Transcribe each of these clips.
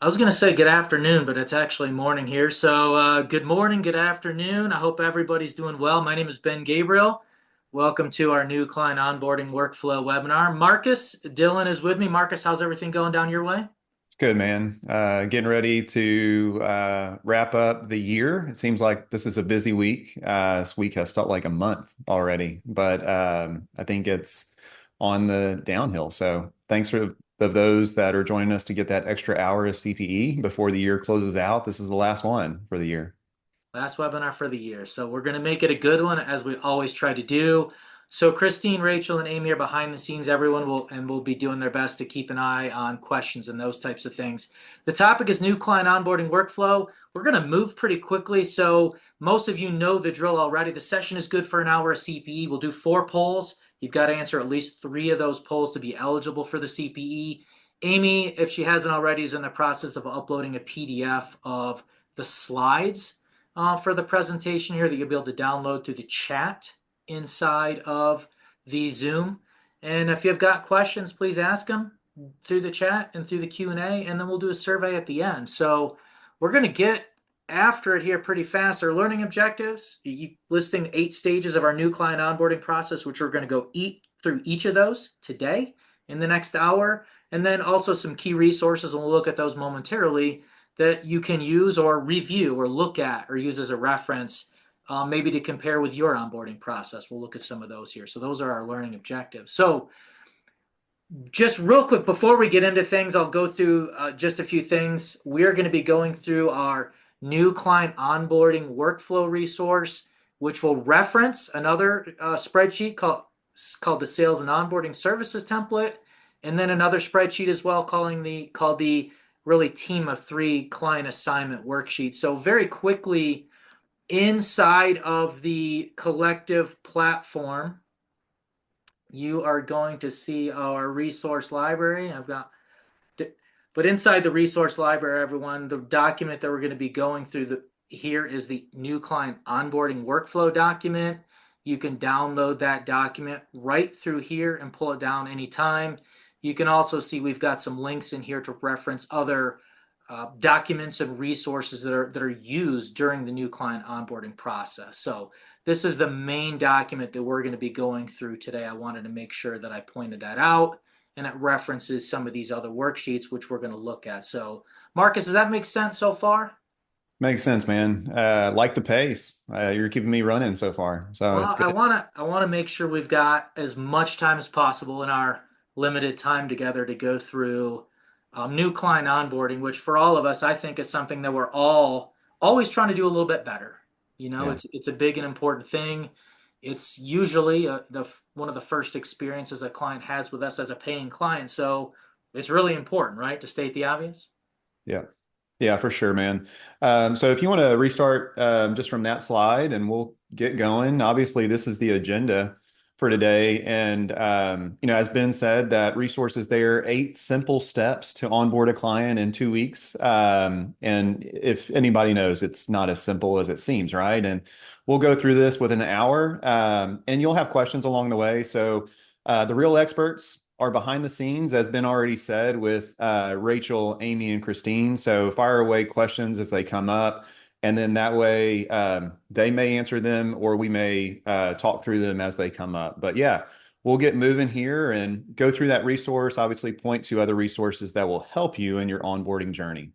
I was going to say good afternoon, but it's actually morning here. So, good morning, good afternoon. I hope everybody's doing well. My name is Ben Gabriel. Welcome to our new client onboarding workflow webinar. Marcus Dillon is with me. Marcus, how's everything going down your way? It's good, man. Getting ready to wrap up the year. It seems like this is a busy week. This week has felt like a month already, but I think it's on the downhill. So thanks for of those that are joining us to get that extra hour of CPE before the year closes out. This is the last one for the year. Last webinar for the year. So, we're going to make it a good one as we always try to do. So, Christine, Rachel, and Amy are behind the scenes. Everyone will be doing their best to keep an eye on questions and those types of things. The topic is new client onboarding workflow. We're going to move pretty quickly. So, most of you know the drill already. The session is good for an hour of CPE. We'll do 4 polls. You've got to answer at least 3 of those polls to be eligible for the CPE. Amy, if she hasn't already, is in the process of uploading a PDF of the slides for the presentation here that you'll be able to download through the chat inside of the Zoom. And if you've got questions, please ask them through the chat and through the Q&A, and then we'll do a survey at the end. So we're going to get after it here pretty fast. Our learning objectives, listing 8 stages of our new client onboarding process, which we're going to go through each of those today in the next hour, and then also some key resources, and we'll look at those momentarily that you can use or review or look at or use as a reference, maybe to compare with your onboarding process. We'll look at some of those here. So those are our learning objectives. So just real quick, before we get into things, I'll go through just a few things. We're going to be going through our new client onboarding workflow resource, which will reference another spreadsheet called the sales and onboarding services template, and then another spreadsheet as well called the really team of 3 client assignment worksheet. So very quickly, inside of the collective platform, you are going to see our resource library. But inside the resource library, everyone, the document that we're going to be going through here is the new client onboarding workflow document. You can download that document right through here and pull it down anytime. You can also see we've got some links in here to reference other documents and resources that are used during the new client onboarding process. So this is the main document that we're going to be going through today. I wanted to make sure that I pointed that out, and it references some of these other worksheets, which we're going to look at. So Marcus, does that make sense so far? Makes sense, man. Like the pace. You're keeping me running so far, so it's Well, I good. want to I want to make sure we've got as much time as possible in our limited time together to go through new client onboarding, which for all of us, I think is something that we're all always trying to do a little bit better. You know, Yeah. it's a big and important thing. It's usually one of the first experiences a client has with us as a paying client, so it's really important, right, to state the obvious. Yeah. Yeah, for sure, man. So if you want to restart just from that slide and we'll get going. Obviously, this is the agenda for today. And, as Ben said, that resource is there, 8 simple steps to onboard a client in 2 weeks. And if anybody knows, it's not as simple as it seems, right? And we'll go through this within an hour, and you'll have questions along the way. So the real experts are behind the scenes, as Ben already said, with Rachel, Amy, and Christine. So fire away questions as they come up. And then that way they may answer them or we may talk through them as they come up. But yeah, we'll get moving here and go through that resource, obviously point to other resources that will help you in your onboarding journey.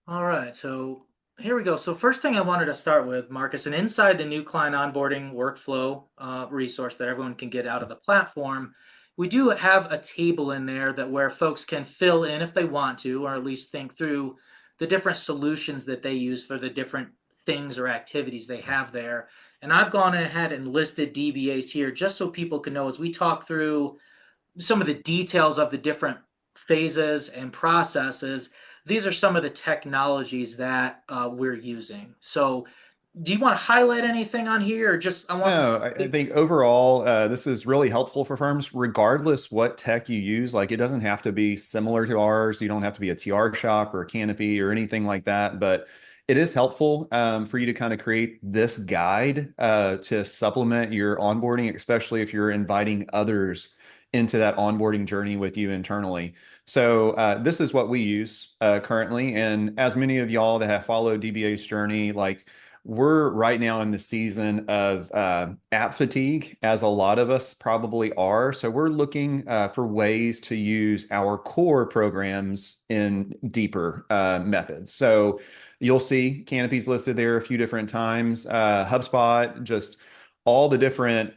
All right, so here we go. So first thing I wanted to start with, Marcus, and inside the new client onboarding workflow resource that everyone can get out of the platform, we do have a table in there that where folks can fill in if they want to, or at least think through the different solutions that they use for the different things or activities they have there. And I've gone ahead and listed DBAs here just so people can know as we talk through some of the details of the different phases and processes. These are some of the technologies that we're using. So, do you want to highlight anything on here, or just I want? No, I think overall, this is really helpful for firms, regardless what tech you use. Like it doesn't have to be similar to ours. You don't have to be a TR shop or a Canopy or anything like that. But it is helpful for you to kind of create this guide to supplement your onboarding, especially if you're inviting others into that onboarding journey with you internally. So this is what we use currently. And as many of y'all that have followed DBA's journey, like we're right now in the season of app fatigue, as a lot of us probably are. So we're looking for ways to use our core programs in deeper methods. So you'll see Canopy's listed there a few different times. HubSpot, just all the different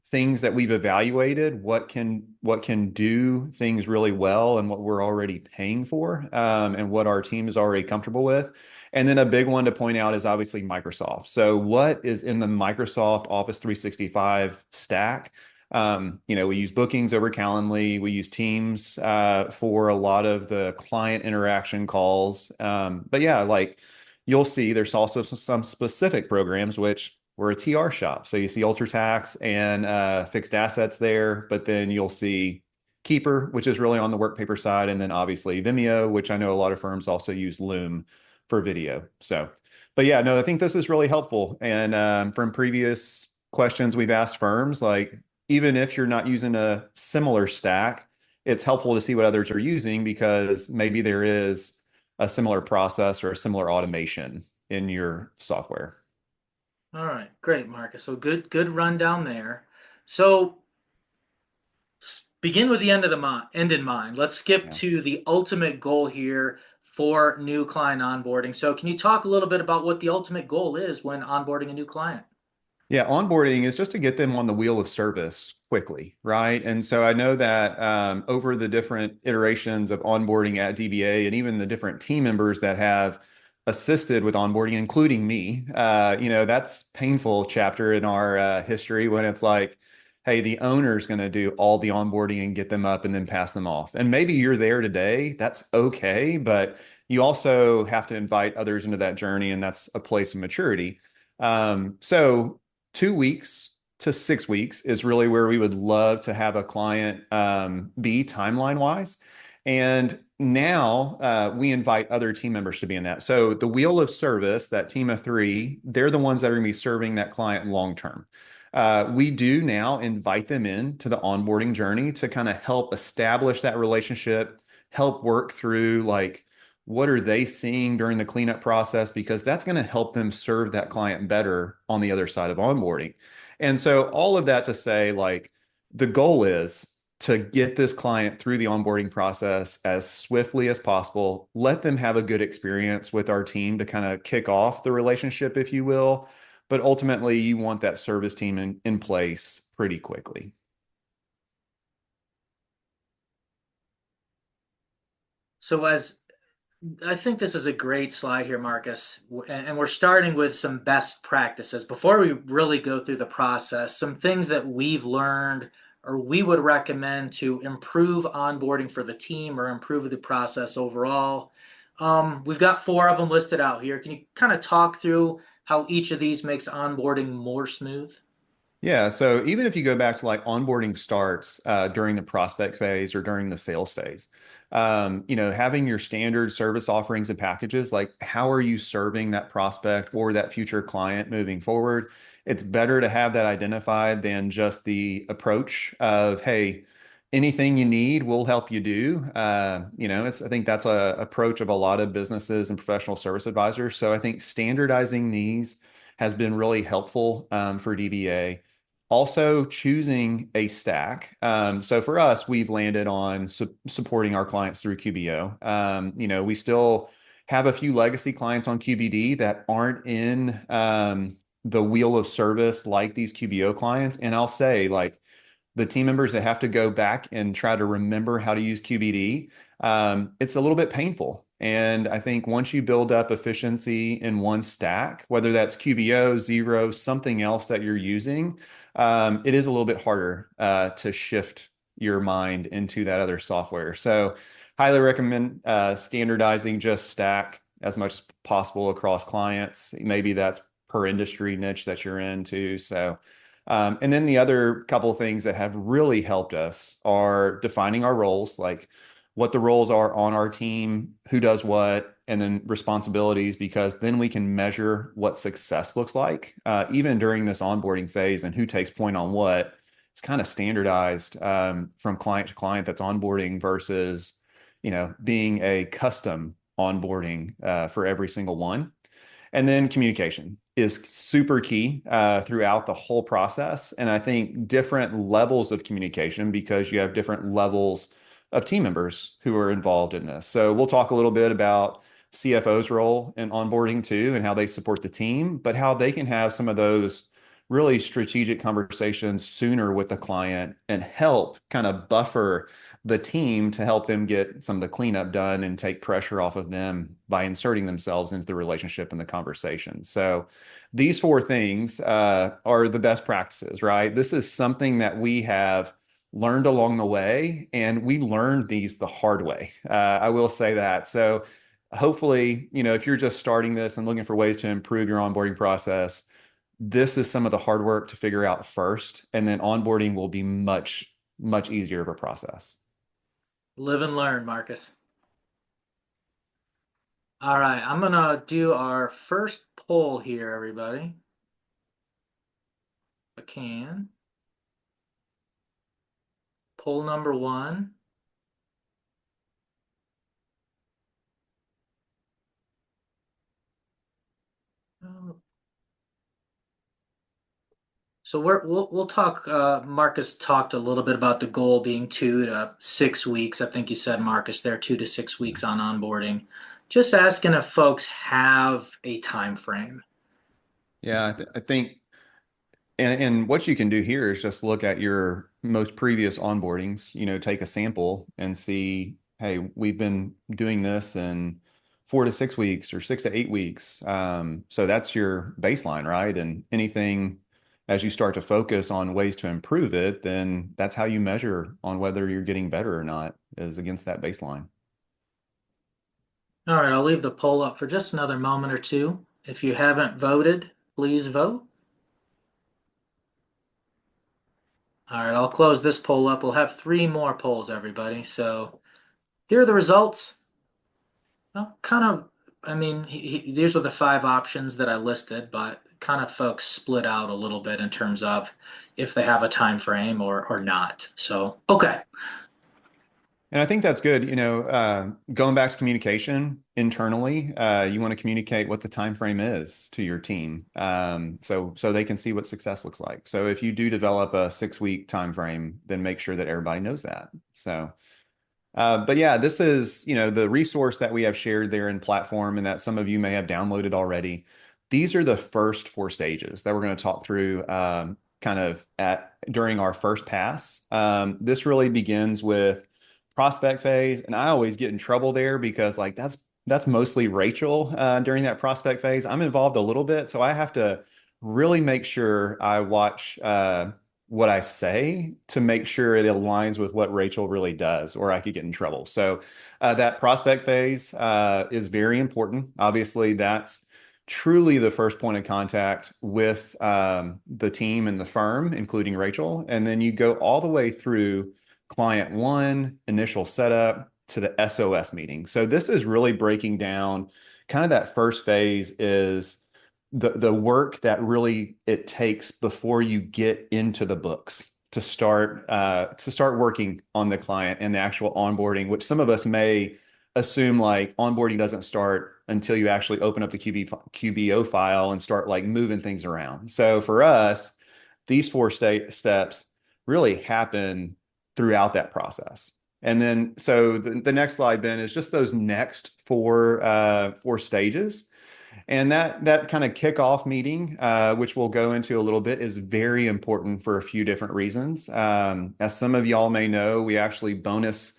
things that we've evaluated, what can do things really well, and what we're already paying for, and what our team is already comfortable with. And then a big one to point out is obviously Microsoft. So what is in the Microsoft Office 365 stack? We use Bookings over Calendly. We use Teams for a lot of the client interaction calls. But yeah, like you'll see, there's also some specific programs which we're a TR shop. So you see UltraTax and fixed assets there, but then you'll see Keeper, which is really on the work paper side, and then obviously Vimeo, which I know a lot of firms also use Loom for video. So, but yeah, no, I think this is really helpful. And from previous questions we've asked firms, like even if you're not using a similar stack, it's helpful to see what others are using because maybe there is a similar process or a similar automation in your software. All right, great, Marcus. So good rundown there. So begin with the end in mind. Let's skip Yeah. to the ultimate goal here for new client onboarding. So can you talk a little bit about what the ultimate goal is when onboarding a new client? Yeah, onboarding is just to get them on the wheel of service quickly, right? And so I know that over the different iterations of onboarding at DBA and even the different team members that have assisted with onboarding, including me, that's painful chapter in our history when it's like, hey, the owner's going to do all the onboarding and get them up and then pass them off. And maybe you're there today, that's okay, but you also have to invite others into that journey, and that's a place of maturity. So 2 weeks to 6 weeks is really where we would love to have a client be timeline wise. And now we invite other team members to be in that. So the wheel of service, that team of three, they're the ones that are going to be serving that client long term. We do now invite them in to the onboarding journey to kind of help establish that relationship, help work through like what are they seeing during the cleanup process, because that's going to help them serve that client better on the other side of onboarding. And so all of that to say, like, the goal is to get this client through the onboarding process as swiftly as possible, let them have a good experience with our team to kind of kick off the relationship, if you will. But ultimately, you want that service team in place pretty quickly. So as I think this is a great slide here, Marcus, and we're starting with some best practices. Before we really go through the process, some things that we've learned or we would recommend to improve onboarding for the team or improve the process overall. We've got four of them listed out here. Can you kind of talk through how each of these makes onboarding more smooth? Yeah, so even if you go back to like onboarding starts during the prospect phase or during the sales phase, having your standard service offerings and packages, like how are you serving that prospect or that future client moving forward? It's better to have that identified than just the approach of, hey, anything you need, we'll help you do. I think that's a approach of a lot of businesses and professional service advisors. So I think standardizing these has been really helpful for DBA. Also, choosing a stack. So for us, we've landed on supporting our clients through QBO. We still have a few legacy clients on QBD that aren't in the wheel of service like these QBO clients. And I'll say, like, the team members that have to go back and try to remember how to use QBD, it's a little bit painful. And I think once you build up efficiency in one stack, whether that's QBO, Zero, something else that you're using, it is a little bit harder to shift your mind into that other software. So highly recommend standardizing just stack as much as possible across clients. Maybe that's per industry niche that you're into. So and then the other couple of things that have really helped us are defining our roles, like what the roles are on our team, who does what, and then responsibilities, because then we can measure what success looks like, even during this onboarding phase and who takes point on what. It's it's kind of standardized from client to client that's onboarding versus, being a custom onboarding for every single one. And then communication is super key throughout the whole process. And I think different levels of communication because you have different levels of team members who are involved in this. So we'll talk a little bit about CFO's role in onboarding too, and how they support the team, but how they can have some of those really strategic conversations sooner with the client and help kind of buffer the team to help them get some of the cleanup done and take pressure off of them by inserting themselves into the relationship and the conversation. So these four things are the best practices, right? This is something that we have learned along the way, and we learned these the hard way. I will say that. So hopefully, if you're just starting this and looking for ways to improve your onboarding process, this is some of the hard work to figure out first, and then onboarding will be much, much easier of a process. Live and learn, Marcus. All right, I'm gonna do our first poll here, everybody. If I can. Poll number one. So we'll talk. Marcus talked a little bit about the goal being 2 to 6 weeks. I think you said, Marcus, there 2 to 6 weeks on onboarding. Just asking if folks have a time frame. Yeah, I think, and what you can do here is just look at your most previous onboardings, take a sample and see, hey, we've been doing this in 4 to 6 weeks or 6 to 8 weeks. So that's your baseline, right? And anything as you start to focus on ways to improve it, then that's how you measure on whether you're getting better or not, is against that baseline. All right, I'll leave the poll up for just another moment or two. If you haven't voted, please vote. All right, I'll close this poll up. We'll have 3 more polls, everybody. So here are the results. Well, kind of, I mean, these were the 5 options that I listed, but kind of folks split out a little bit in terms of if they have a time frame or not. So, okay. And I think that's good. Going back to communication internally, you want to communicate what the time frame is to your team, so they can see what success looks like. So if you do develop a 6 week time frame, then make sure that everybody knows that. So, but yeah, this is the resource that we have shared there in platform, and that some of you may have downloaded already. These are the first 4 stages that we're going to talk through, kind of at during our first pass. This really begins with prospect phase, and I always get in trouble there because like that's mostly Rachel during that prospect phase. I'm involved a little bit, so I have to really make sure I watch what I say to make sure it aligns with what Rachel really does, or I could get in trouble. So that prospect phase is very important. Obviously, that's truly the first point of contact with the team and the firm, including Rachel, and then you go all the way through client one, initial setup, to the SOS meeting. So this is really breaking down kind of that first phase is the work that really it takes before you get into the books to start working on the client and the actual onboarding, which some of us may assume like onboarding doesn't start until you actually open up the QBO file and start like moving things around. So for us, these steps really happen throughout that process. And then, so the next slide, Ben, is just those next four stages. And that kind of kickoff meeting, which we'll go into a little bit, is very important for a few different reasons. As some of y'all may know, we actually bonus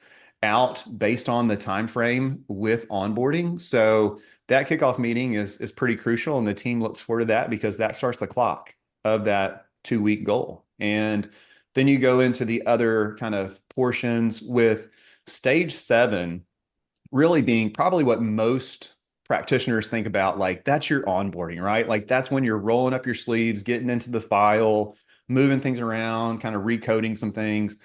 out based on the time frame with onboarding. So that kickoff meeting is pretty crucial, and the team looks forward to that because that starts the clock of that 2 week goal. And then you go into the other kind of portions, with stage 7 really being probably what most practitioners think about. Like that's your onboarding, right? Like that's when you're rolling up your sleeves, getting into the file, moving things around, kind of recoding some things.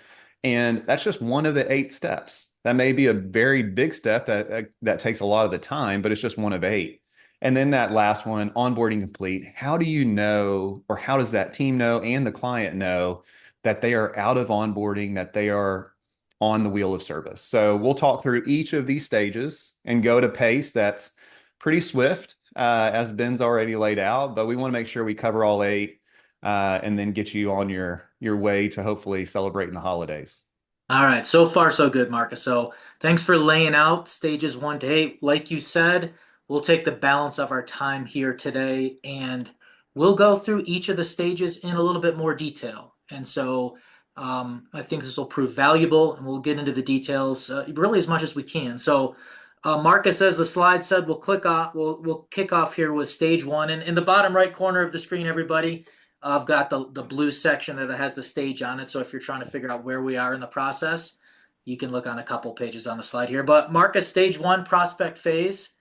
And that's just one of the 8 steps. That may be a very big step that takes a lot of the time, but it's just one of 8. And then that last one, onboarding complete. How do you know, or how does that team know and the client know that they are out of onboarding, that they are on the wheel of service. So we'll talk through each of these stages and go at a pace that's pretty swift, as Ben's already laid out, but we want to make sure we cover all eight, and then get you on your way to hopefully celebrating the holidays. All right, so far so good, Marcus. So thanks for laying out stages 1 to 8. Like you said, we'll take the balance of our time here today and we'll go through each of the stages in a little bit more detail. And so I think this will prove valuable and we'll get into the details really as much as we can. So Marcus, as the slide said, we'll kick off here with stage 1. And in the bottom right corner of the screen, everybody, I've got the blue section that has the stage on it. So if you're trying to figure out where we are in the process, you can look on a couple pages on the slide here. But Marcus, stage 1, prospect phase,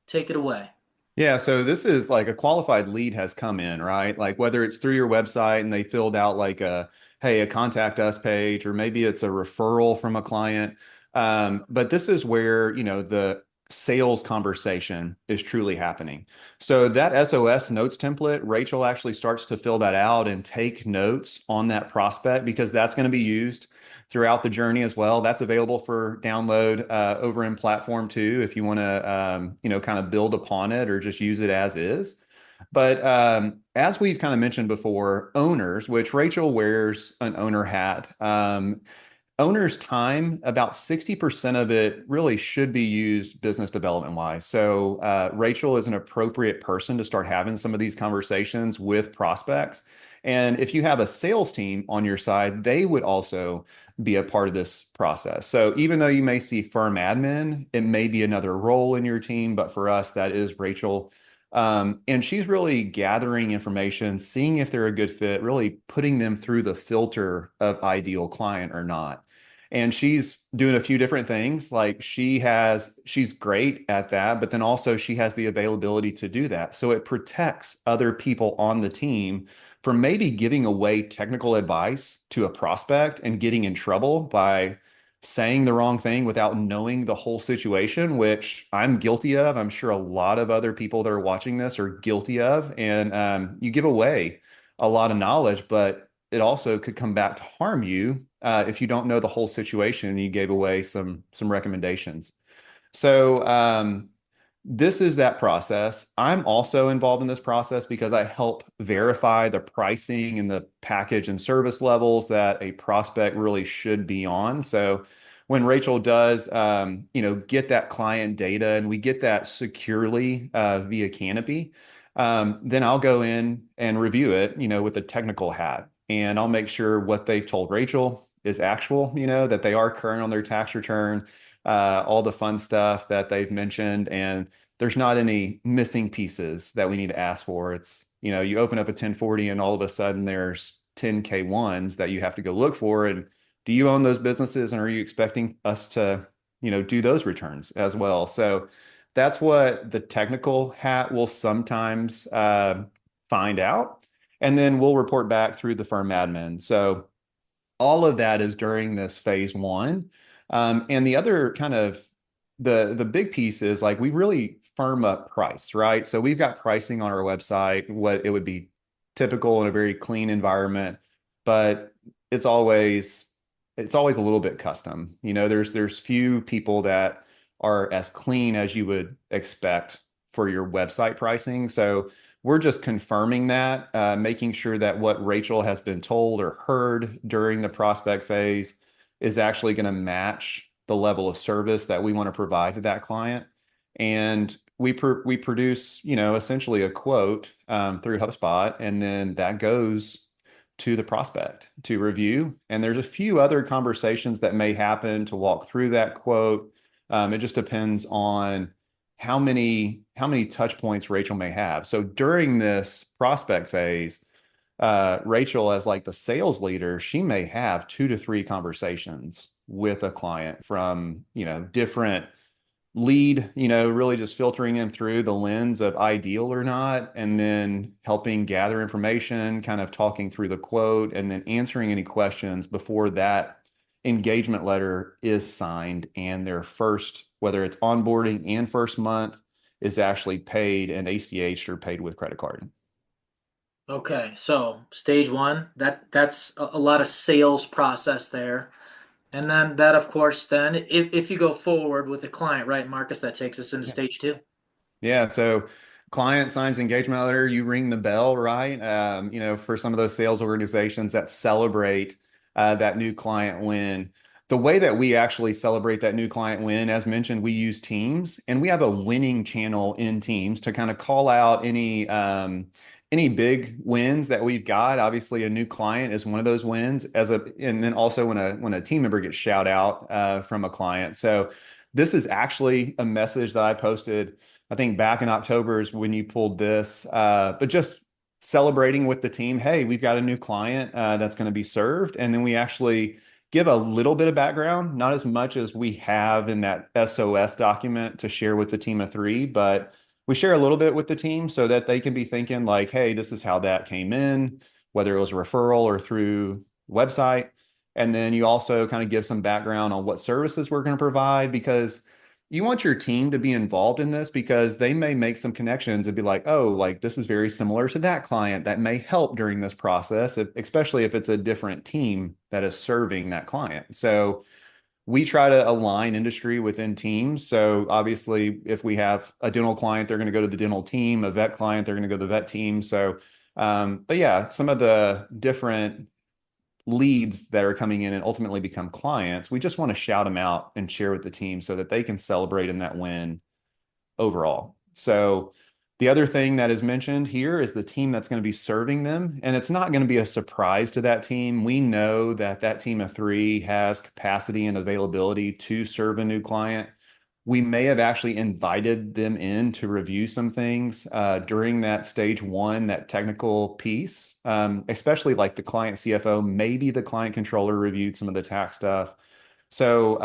take it away. Yeah, so this is like a qualified lead has come in, right? Like whether it's through your website and they filled out like a contact us page, or maybe it's a referral from a client. But this is where, the sales conversation is truly happening. So that SOS notes template, Rachel actually starts to fill that out and take notes on that prospect, because that's going to be used throughout the journey as well. That's available for download over in platform too, if you want to, kind of build upon it or just use it as is. But as we've kind of mentioned before, owners, which Rachel wears an owner hat, owner's time, about 60% of it really should be used business development wise. So Rachel is an appropriate person to start having some of these conversations with prospects. And if you have a sales team on your side, they would also be a part of this process. So even though you may see firm admin, it may be another role in your team, but for us, that is Rachel. And she's really gathering information, seeing if they're a good fit, really putting them through the filter of ideal client or not. And she's doing a few different things. Like she's great at that, but then also she has the availability to do that. So it protects other people on the team from maybe giving away technical advice to a prospect and getting in trouble by saying the wrong thing without knowing the whole situation, which I'm guilty of. I'm sure a lot of other people that are watching this are guilty of. And you give away a lot of knowledge, but it also could come back to harm you if you don't know the whole situation and you gave away some recommendations. So this is that process. I'm also involved in this process because I help verify the pricing and the package and service levels that a prospect really should be on. So when Rachel does, get that client data and we get that securely via Canopy, then I'll go in and review it, with a technical hat, and I'll make sure what they've told Rachel is actual, that they are current on their tax return, all the fun stuff that they've mentioned, and there's not any missing pieces that we need to ask for. It's, you open up a 1040 and all of a sudden there's 10 K1s that you have to go look for. And do you own those businesses, and are you expecting us to, do those returns as well? So that's what the technical hat will sometimes find out. And then we'll report back through the firm admin. So all of that is during this phase 1. And the other kind of the big piece is like we really firm up price, right? So we've got pricing on our website, what it would be typical in a very clean environment, but it's always a little bit custom. There's few people that are as clean as you would expect for your website pricing. So we're just confirming that, making sure that what Rachel has been told or heard during the prospect phase is actually going to match the level of service that we want to provide to that client. And we produce, essentially a quote through HubSpot, and then that goes to the prospect to review. And there's a few other conversations that may happen to walk through that quote. It just depends on how many touch points Rachel may have. So during this prospect phase, Rachel, as like the sales leader, she may have 2 to 3 conversations with a client from, different lead, really just filtering them through the lens of ideal or not, and then helping gather information, kind of talking through the quote, and then answering any questions before that engagement letter is signed and their first, whether it's onboarding and first month, is actually paid and ACH or paid with credit card. Okay, so stage one, that's a lot of sales process there. And then that, of course, then if you go forward with the client, right, Marcus, that takes us into Yeah. stage two. Yeah, so client signs engagement letter, you ring the bell, right? For some of those sales organizations that celebrate that new client win. The way that we actually celebrate that new client win, as mentioned, we use Teams, and we have a winning channel in Teams to kind of call out any big wins that we've got. Obviously, a new client is one of those wins, and then also when a team member gets shout out from a client. So this is actually a message that I posted. I think back in October is when you pulled this, but just celebrating with the team. Hey, we've got a new client that's going to be served. And then we actually give a little bit of background, not as much as we have in that SOS document to share with the team of three, but we share a little bit with the team so that they can be thinking like, hey, this is how that came in, whether it was a referral or through website. And then you also kind of give some background on what services we're going to provide because you want your team to be involved in this because they may make some connections and be like, oh, like this is very similar to that client that may help during this process, especially if it's a different team that is serving that client. So we try to align industry within teams. So obviously, if we have a dental client, they're going to go to the dental team, a vet client, they're going to go to the vet team. So, but yeah, some of the different leads that are coming in and ultimately become clients, we just want to shout them out and share with the team so that they can celebrate in that win overall. So the other thing that is mentioned here is the team that's going to be serving them. And it's not going to be a surprise to that team. We know that that team of three has capacity and availability to serve a new client. We may have actually invited them in to review some things during that stage one, that technical piece, especially like the client CFO, maybe the client controller reviewed some of the tax stuff. So,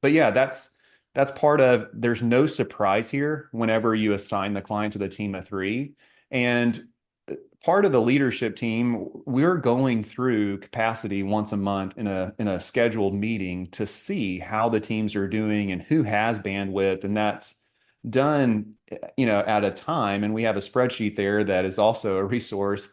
but yeah, that's part of, there's no surprise here whenever you assign the client to the team of three. And part of the leadership team, we're going through capacity once a month in a scheduled meeting to see how the teams are doing and who has bandwidth. And that's done, at a time. And we have a spreadsheet there that is also a resource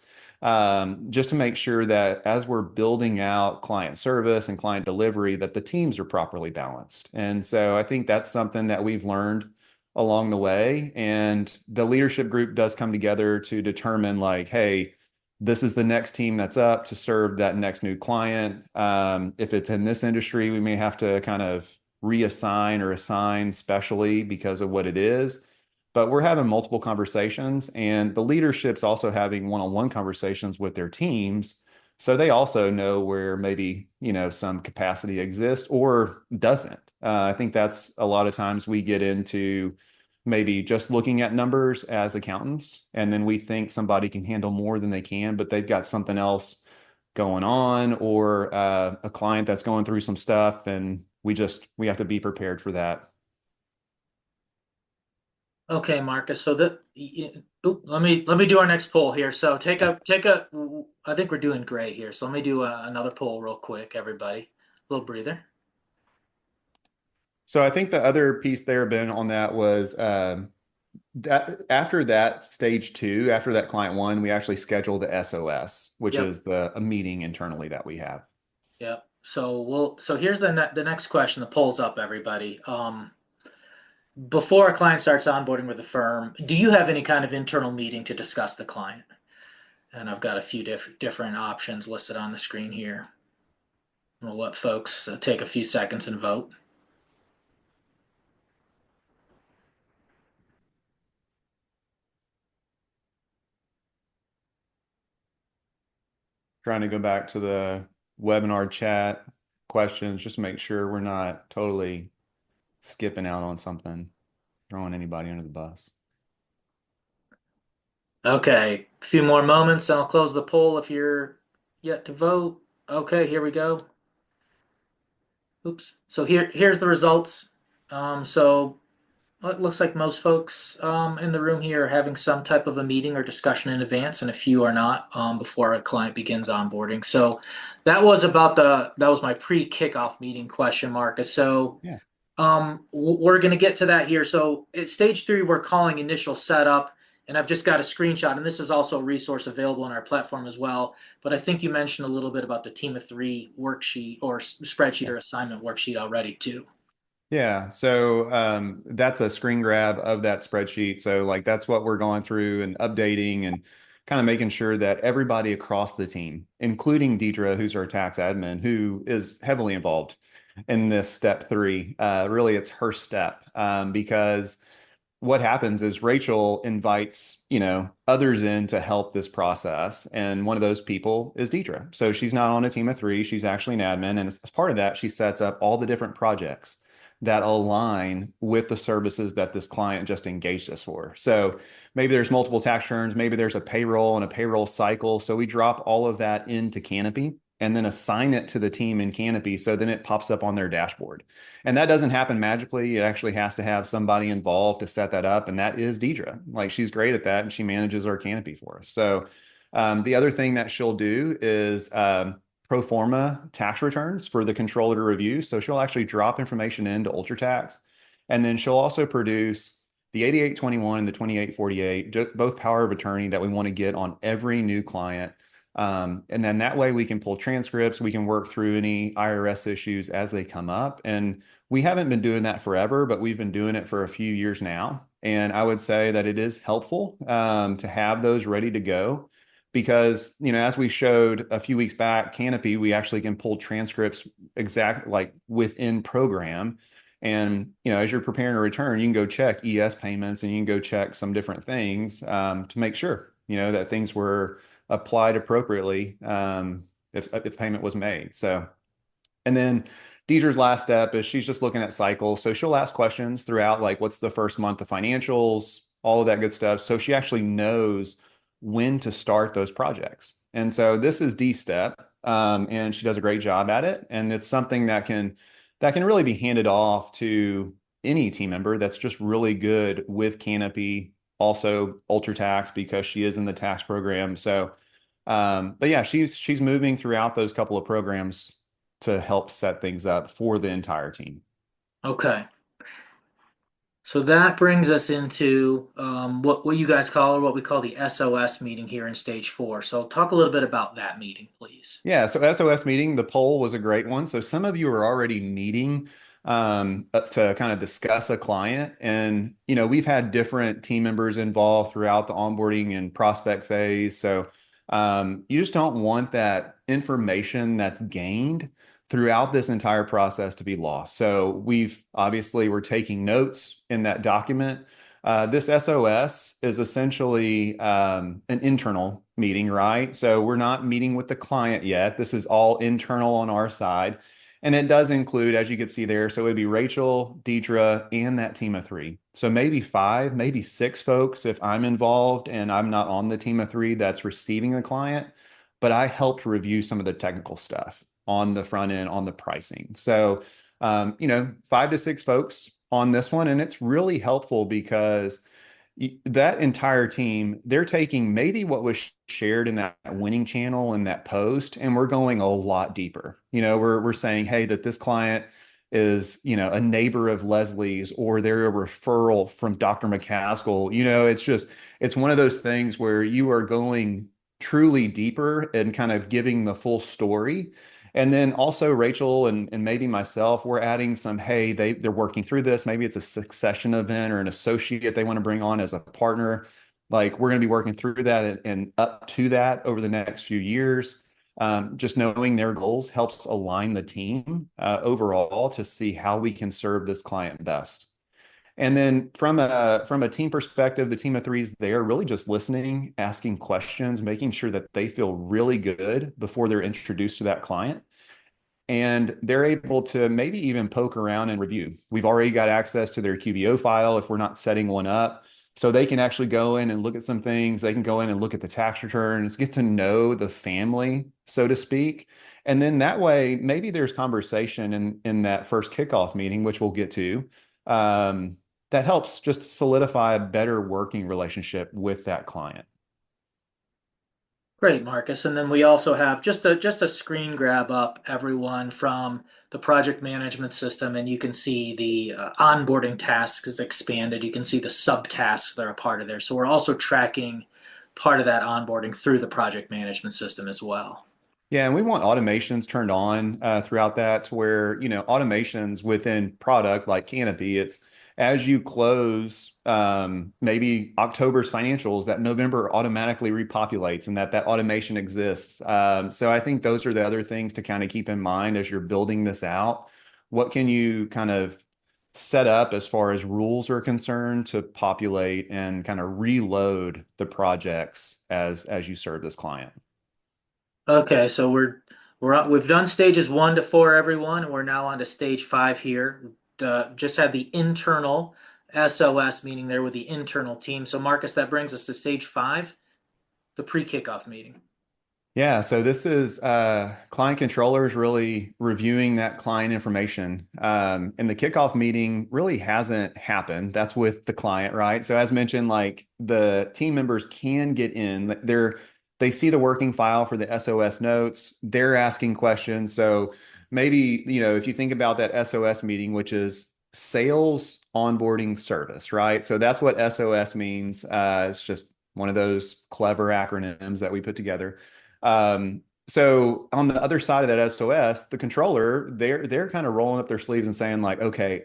just to make sure that as we're building out client service and client delivery, that the teams are properly balanced. And so I think that's something that we've learned along the way. And the leadership group does come together to determine like, hey, this is the next team that's up to serve that next new client. If it's in this industry, we may have to kind of reassign or assign specially because of what it is. But we're having multiple conversations, and the leadership's also having one-on-one conversations with their teams. So they also know where maybe, some capacity exists or doesn't. I think that's a lot of times we get into maybe just looking at numbers as accountants, and then we think somebody can handle more than they can, but they've got something else going on or a client that's going through some stuff, and we have to be prepared for that. Okay, Marcus. So let me do our next poll here. So take a. I think we're doing great here. So let me do another poll real quick, everybody. A little breather. So I think the other piece there, Ben, on that was that after that stage two, after that client one, we actually schedule the SOS, which Yep. is a meeting internally that we have. Yep. So here's the next question. The poll's up, everybody. Before a client starts onboarding with a firm, do you have any kind of internal meeting to discuss the client? And I've got a few different options listed on the screen here. We'll let folks take a few seconds and vote. Trying to go back to the webinar chat questions, just to make sure we're not totally skipping out on something, throwing anybody under the bus. Okay, a few more moments and I'll close the poll if you're yet to vote. Okay, here we go. Oops. So here's the results. So it looks like most folks in the room here are having some type of a meeting or discussion in advance, and a few are not before a client begins onboarding. So that was my pre-kickoff meeting question, Marcus. So Yeah. we're going to get to that here. So at stage three, we're calling initial setup. And I've just got a screenshot, and this is also a resource available on our platform as well. But I think you mentioned a little bit about the team of three worksheet or spreadsheet or assignment worksheet already too. Yeah, so that's a screen grab of that spreadsheet. So like that's what we're going through and updating and kind of making sure that everybody across the team, including Deidre, who's our tax admin, who is heavily involved in this step three, really it's her step because what happens is Rachel invites, others in to help this process. And one of those people is Deidre. So she's not on a team of three. She's actually an admin. And as part of that, she sets up all the different projects that align with the services that this client just engaged us for. So maybe there's multiple tax returns, maybe there's a payroll and a payroll cycle. So we drop all of that into Canopy and then assign it to the team in Canopy. So then it pops up on their dashboard. And that doesn't happen magically. It actually has to have somebody involved to set that up. And that is Deidre. Like she's great at that and she manages our Canopy for us. So the other thing that she'll do is pro forma tax returns for the controller to review. So she'll actually drop information into UltraTax. And then she'll also produce the 8821 and the 2848, both power of attorney that we want to get on every new client. And then that way we can pull transcripts, we can work through any IRS issues as they come up. And we haven't been doing that forever, but we've been doing it for a few years now. And I would say that it is helpful to have those ready to go because, as we showed a few weeks back, Canopy, we actually can pull transcripts exact like within program. And, as you're preparing a return, you can go check ES payments and you can go check some different things to make sure, that things were applied appropriately if payment was made. So, and then Deidre's last step is she's just looking at cycles. So she'll ask questions throughout, like what's the first month of financials, all of that good stuff. So she actually knows when to start those projects. And so this is D step, and she does a great job at it. And it's something that can really be handed off to any team member that's just really good with Canopy, also UltraTax because she is in the tax program. So, but yeah, she's moving throughout those couple of programs to help set things up for the entire team. Okay. So that brings us into what you guys call or what we call the SOS meeting here in stage four. So talk a little bit about that meeting, please. Yeah, so SOS meeting, the poll was a great one. So some of you are already meeting up to kind of discuss a client. And, we've had different team members involved throughout the onboarding and prospect phase. So you just don't want that information that's gained throughout this entire process to be lost. So we're taking notes in that document. This SOS is essentially an internal meeting, right? So we're not meeting with the client yet. This is all internal on our side. And it does include, as you can see there, so it'd be Rachel, Deidre, and that team of three. So maybe five, maybe six folks if I'm involved and I'm not on the team of three that's receiving the client, but I helped review some of the technical stuff on the front end, on the pricing. So, 5 to 6 folks on this one. And it's really helpful because that entire team, they're taking maybe what was shared in that winning channel and that post, and we're going a lot deeper. We're saying, hey, that this client is, a neighbor of Leslie's or they're a referral from Dr. McCaskill. It's one of those things where you are going truly deeper and kind of giving the full story. And then also Rachel and maybe myself, we're adding some, hey, they're working through this. Maybe it's a succession event or an associate they want to bring on as a partner. Like we're going to be working through that and up to that over the next few years. Just knowing their goals helps align the team overall to see how we can serve this client best. And then from a team perspective, the team of threes, they are really just listening, asking questions, making sure that they feel really good before they're introduced to that client. And they're able to maybe even poke around and review. We've already got access to their QBO file if we're not setting one up. So they can actually go in and look at some things. They can go in and look at the tax returns, get to know the family, so to speak. And then that way, maybe there's conversation in that first kickoff meeting, which we'll get to. That helps just solidify a better working relationship with that client. Great, Marcus. And then we also have just a screen grab up everyone from the project management system, and you can see the onboarding tasks is expanded. You can see the subtasks that are a part of there. So we're also tracking part of that onboarding through the project management system as well. Yeah, and we want automations turned on throughout that to where, automations within product like Canopy, it's as you close maybe October's financials, that November automatically repopulates and that automation exists. So I think those are the other things to kind of keep in mind as you're building this out. What can you kind of set up as far as rules are concerned to populate and kind of reload the projects as you serve this client? Okay, so we've done stages 1 to 4, everyone, and we're now on to stage 5 here. Just had the internal SOS meeting there with the internal team. So Marcus, that brings us to stage 5, the pre-kickoff meeting. Yeah, so this is client controllers really reviewing that client information. And the kickoff meeting really hasn't happened. That's with the client, right? So as mentioned, like the team members can get in. They see the working file for the SOS notes. They're asking questions. So maybe, if you think about that SOS meeting, which is sales onboarding service, right? So that's what SOS means. It's just one of those clever acronyms that we put together. So on the other side of that SOS, the controller, they're kind of rolling up their sleeves and saying like, okay,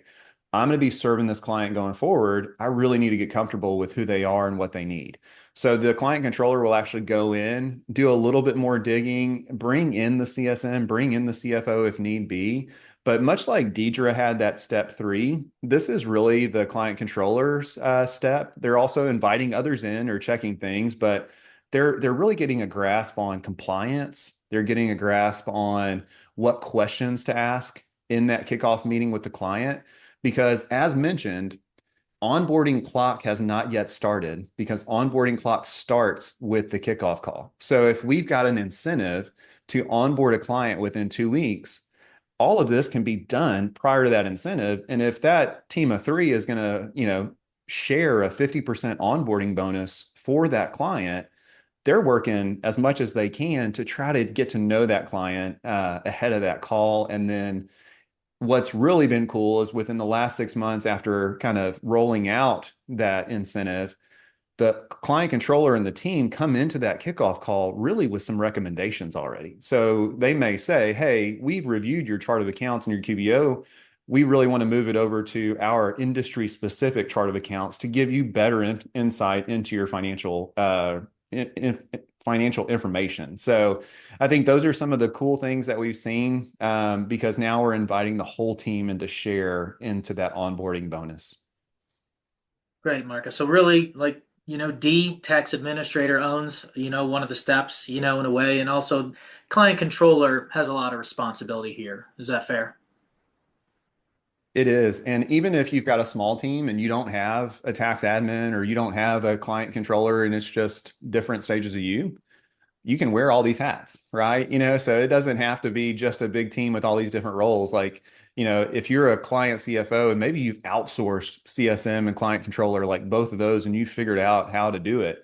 I'm going to be serving this client going forward. I really need to get comfortable with who they are and what they need. So the client controller will actually go in, do a little bit more digging, bring in the CSM, bring in the CFO if need be. But much like Deidre had that step 3, this is really the client controller's step. They're also inviting others in or checking things, but they're really getting a grasp on compliance. They're getting a grasp on what questions to ask in that kickoff meeting with the client. Because as mentioned, onboarding clock has not yet started because onboarding clock starts with the kickoff call. So if we've got an incentive to onboard a client within 2 weeks, all of this can be done prior to that incentive. And if that team of 3 is going to, share a 50% onboarding bonus for that client, they're working as much as they can to try to get to know that client ahead of that call. And then what's really been cool is within the last 6 months after kind of rolling out that incentive, the client controller and the team come into that kickoff call really with some recommendations already. So they may say, hey, we've reviewed your chart of accounts and your QBO. We really want to move it over to our industry specific chart of accounts to give you better insight into your financial information. So I think those are some of the cool things that we've seen because now we're inviting the whole team into share into that onboarding bonus. Great, Marcus. So really, like, D, tax administrator owns, one of the steps, in a way, and also client controller has a lot of responsibility here. Is that fair? It is. And even if you've got a small team and you don't have a tax admin or you don't have a client controller and it's just different stages of you can wear all these hats, right? So it doesn't have to be just a big team with all these different roles. Like, if you're a client CFO and maybe you've outsourced CSM and client controller, like both of those, and you figured out how to do it,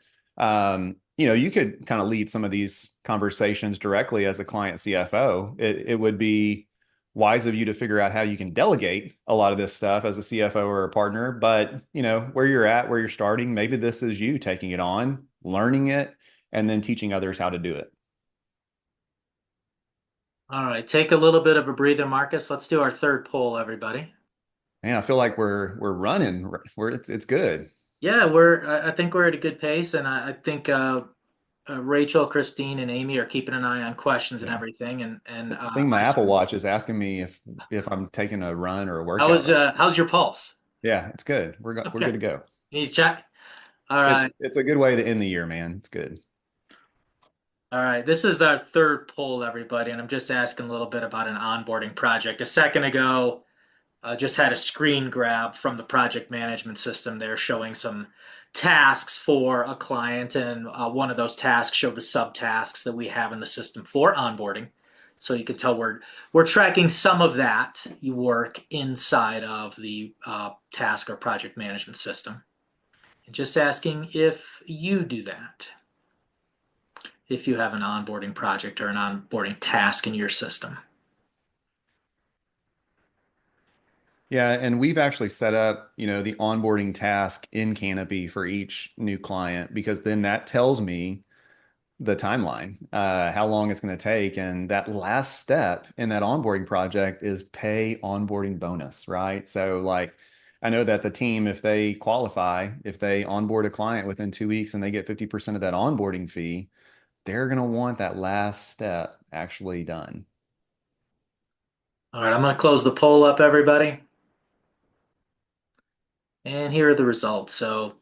you could kind of lead some of these conversations directly as a client CFO. It would be wise of you to figure out how you can delegate a lot of this stuff as a CFO or a partner. But, where you're at, where you're starting, maybe this is you taking it on, learning it, and then teaching others how to do it. All right, take a little bit of a breather, Marcus. Let's do our third poll, everybody. Man, I feel like we're running. It's good. Yeah, I think we're at a good pace, and I think Rachel, Christine, and Amy are keeping an eye on questions and Yeah. everything. And I think my Apple Watch is asking me if I'm taking a run or a workout right now. how's your pulse? Yeah, it's good. We're good Okay, to go. you need to check. All It's right. it's a good way to end the year, man. It's good. All right, this is the third poll, everybody, and I'm just asking a little bit about an onboarding project. A second ago, just had a screen grab from the project management system there showing some tasks for a client, and one of those tasks showed the subtasks that we have in the system for onboarding. So you can tell we're tracking some of that work inside of the task or project management system. And just asking if you do that. if you have an onboarding project or an onboarding task in your system. Yeah, and we've actually set up, the onboarding task in Canopy for each new client because then that tells me the timeline, how long it's going to take. And that last step in that onboarding project is pay onboarding bonus, right? So, like, I know that the team, if they qualify, if they onboard a client within 2 weeks and they get 50% of that onboarding fee, they're going to want that last step actually done. All right, I'm going to close the poll up, everybody. And here are the results. So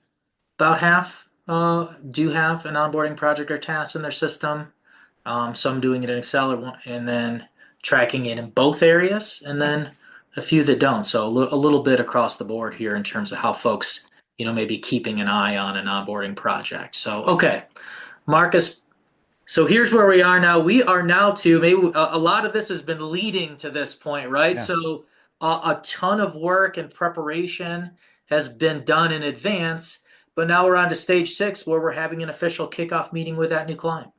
about half do have an onboarding project or task in their system. Some doing it in Excel and then tracking it in both areas, and then a few that don't. So a little bit across the board here in terms of how folks, maybe keeping an eye on an onboarding project. So, okay, Marcus. So here's where we are now. We are now to maybe a lot of this has been leading to this point, right? Yeah. So a ton of work and preparation has been done in advance, but now we're on to stage 6 where we're having an official kickoff meeting with that new client.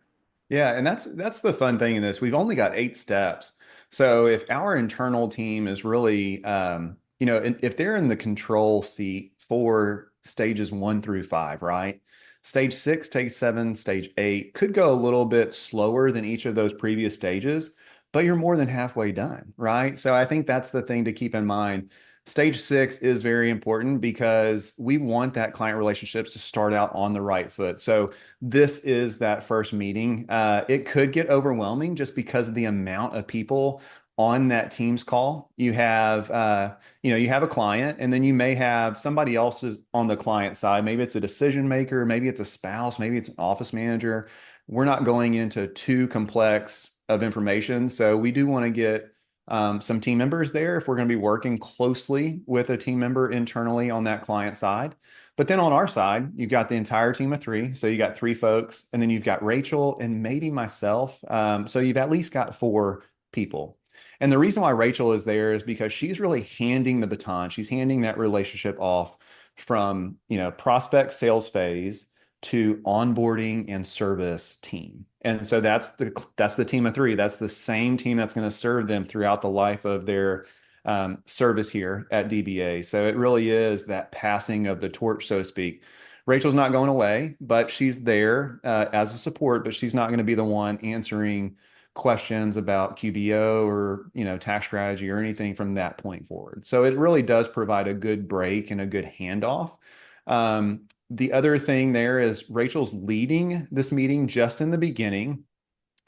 Yeah, and that's the fun thing in this. We've only got 8 steps. So if our internal team is really, if they're in the control seat for stages 1 through 5, right? Stage 6, stage 7, stage 8 could go a little bit slower than each of those previous stages, but you're more than halfway done, right? So I think that's the thing to keep in mind. Stage 6 is very important because we want that client relationships to start out on the right foot. So this is that first meeting. It could get overwhelming just because of the amount of people on that Teams call. You have a client, and then you may have somebody else's on the client side. Maybe it's a decision maker, maybe it's a spouse, maybe it's an office manager. We're not going into too complex of information, so we do want to get some team members there if we're going to be working closely with a team member internally on that client side. But then on our side, you've got the entire team of 3. So you got 3 folks, and then you've got Rachel and maybe myself. So you've at least got 4 people. And the reason why Rachel is there is because she's really handing the baton. She's handing that relationship off from, prospect sales phase to onboarding and service team. And so that's the team of 3. That's the same team that's going to serve them throughout the life of their service here at DBA. So it really is that passing of the torch, so to speak. Rachel's not going away, but she's there as a support, but she's not going to be the one answering questions about QBO or tax strategy or anything from that point forward. So it really does provide a good break and a good handoff. The other thing there is Rachel's leading this meeting just in the beginning,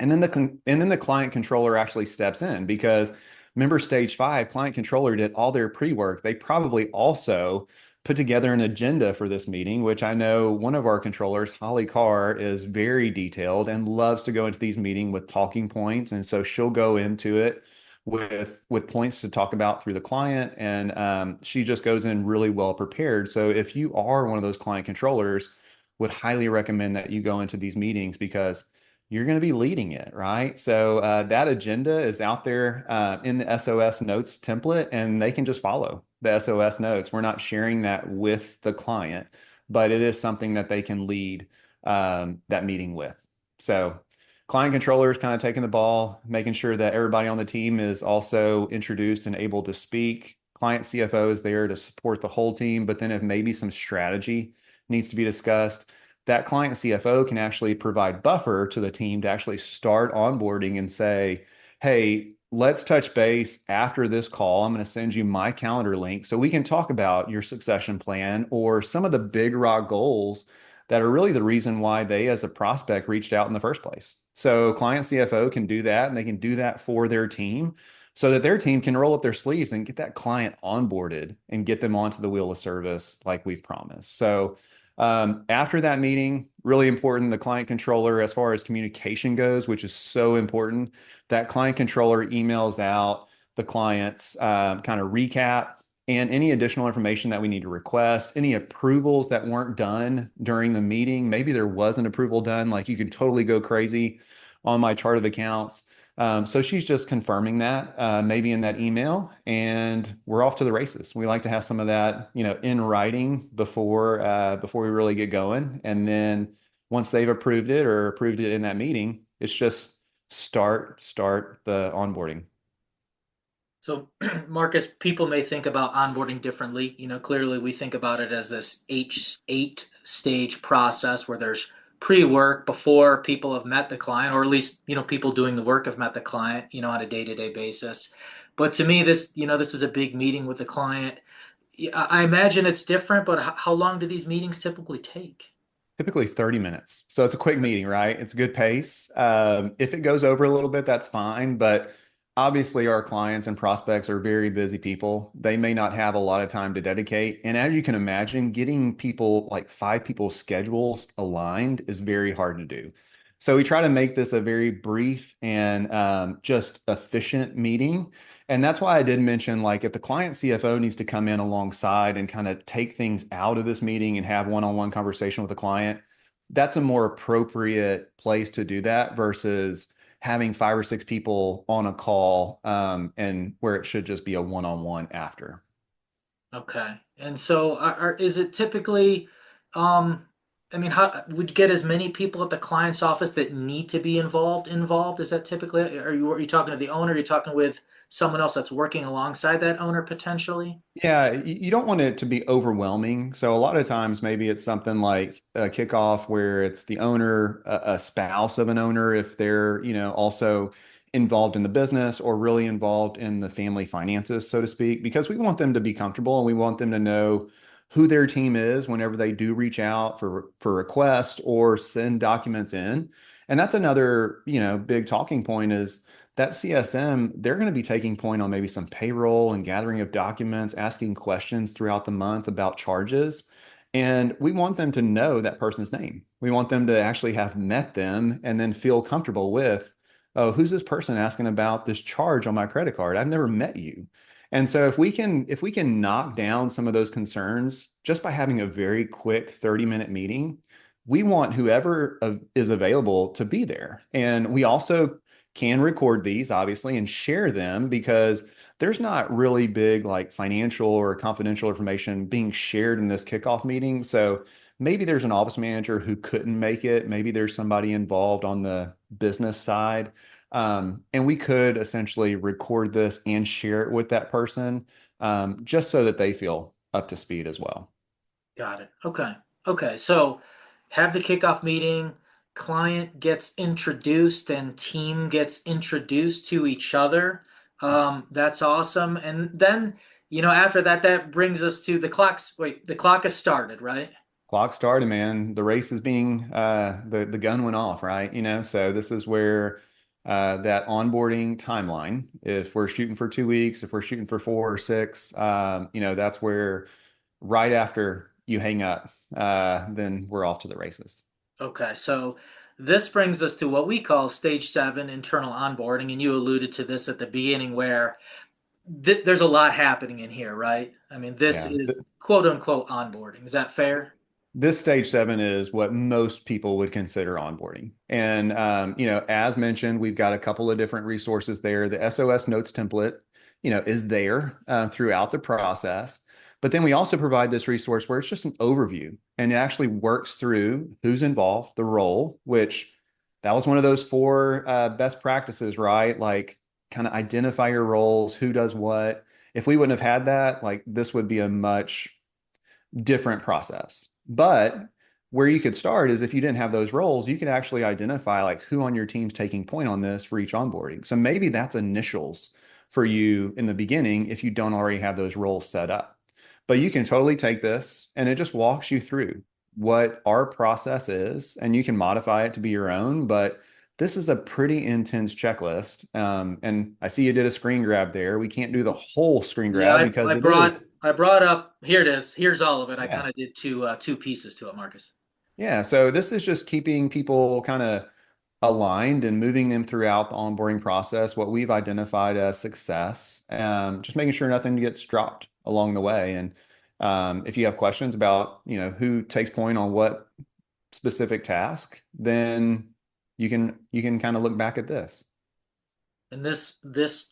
and then the client controller actually steps in because remember stage 5, client controller did all their pre-work. They probably also put together an agenda for this meeting, which I know one of our controllers, Holly Carr, is very detailed and loves to go into these meetings with talking points. And so she'll go into it with points to talk about through the client. And she just goes in really well prepared. So if you are one of those client controllers, would highly recommend that you go into these meetings because you're going to be leading it, right? So that agenda is out there in the SOS notes template, and they can just follow the SOS notes. We're not sharing that with the client, but it is something that they can lead that meeting with. So client controller is kind of taking the ball, making sure that everybody on the team is also introduced and able to speak. Client CFO is there to support the whole team, but then if maybe some strategy needs to be discussed, that client CFO can actually provide buffer to the team to actually start onboarding and say, hey, let's touch base after this call. I'm going to send you my calendar link so we can talk about your succession plan or some of the big rock goals that are really the reason why they, as a prospect, reached out in the first place. So client CFO can do that, and they can do that for their team so that their team can roll up their sleeves and get that client onboarded and get them onto the wheel of service like we've promised. So after that meeting, really important, the client controller, as far as communication goes, which is so important, that client controller emails out the client's kind of recap and any additional information that we need to request, any approvals that weren't done during the meeting. Maybe there was an approval done, like you can totally go crazy on my chart of accounts. So she's just confirming that maybe in that email, and we're off to the races. We like to have some of that, in writing before we really get going, and then Once they've approved it or approved it in that meeting, it's just start the onboarding. So, Marcus, people may think about onboarding differently. Clearly we think about it as this eight stage process where there's pre-work before people have met the client, or at least, people doing the work have met the client, on a day-to-day basis. But to me, this is a big meeting with the client. I imagine it's different, but how long do these meetings typically take? Typically 30 minutes. So it's a quick meeting, right? It's a good pace. If it goes over a little bit, that's fine. But obviously, our clients and prospects are very busy people. They may not have a lot of time to dedicate. And as you can imagine, getting people like five people's schedules aligned is very hard to do. So we try to make this a very brief and just efficient meeting. And that's why I did mention, like, if the client CFO needs to come in alongside and kind of take things out of this meeting and have one-on-one conversation with the client, that's a more appropriate place to do that versus having five or six people on a call, and where it should just be a one-on-one after. Okay. And so is it typically, um, I mean, how would you get as many people at the client's office that need to be involved? Is that typically, are you talking to the owner? Are you talking with someone else that's working alongside that owner potentially? Yeah, you don't want it to be overwhelming. So a lot of times maybe it's something like a kickoff where it's the owner, a spouse of an owner, if they're, also involved in the business or really involved in the family finances, so to speak, because we want them to be comfortable and we want them to know who their team is whenever they do reach out for requests or send documents in. And that's another, big talking point is that CSM, they're going to be taking point on maybe some payroll and gathering of documents, asking questions throughout the month about charges. And we want them to know that person's name. We want them to actually have met them and then feel comfortable with, oh, who's this person asking about this charge on my credit card? I've never met you. And so if we can knock down some of those concerns just by having a very quick 30-minute meeting, we want whoever is available to be there. And we also can record these obviously and share them because there's not really big like financial or confidential information being shared in this kickoff meeting. So maybe there's an office manager who couldn't make it. Maybe there's somebody involved on the business side. And we could essentially record this and share it with that person, just so that they feel up to speed as well. Got it. Okay. Okay. So have the kickoff meeting, client gets introduced and team gets introduced to each other. That's awesome. And then, after that, that brings us to the clock has started, right? Clock started, man. The race is being the gun went off, right? So this is where that onboarding timeline, if we're shooting for 2 weeks, if we're shooting for 4 or 6, that's where right after you hang up, then we're off to the races. Okay. So this brings us to what we call stage seven, internal onboarding. And you alluded to this at the beginning where there's a lot happening in here, right? I mean, this Yeah. is quote unquote onboarding. Is that fair? This stage seven is what most people would consider onboarding. And, as mentioned, we've got a couple of different resources there. The SOS notes template, is there throughout the process. But then we also provide this resource where it's just an overview and it actually works through who's involved, the role, which that was one of those four best practices, right? Like kind of identify your roles, who does what. If we wouldn't have had that, like this would be a much different process. But where you could start is if you didn't have those roles, you could actually identify like who on your team's taking point on this for each onboarding. So maybe that's initials for you in the beginning if you don't already have those roles set up. But you can totally take this and it just walks you through what our process is, and you can modify it to be your own. But this is a pretty intense checklist. And I see you did a screen grab there. We can't do the whole screen Yeah, grab I because I it brought is. I brought up here it is. Here's all of it. I Yeah. kind of did two pieces to it, Marcus. Yeah, so this is just keeping people kind of aligned and moving them throughout the onboarding process, what we've identified as success, just making sure nothing gets dropped along the way. And if you have questions about, who takes point on what specific task, then you can kind of look back at this. And this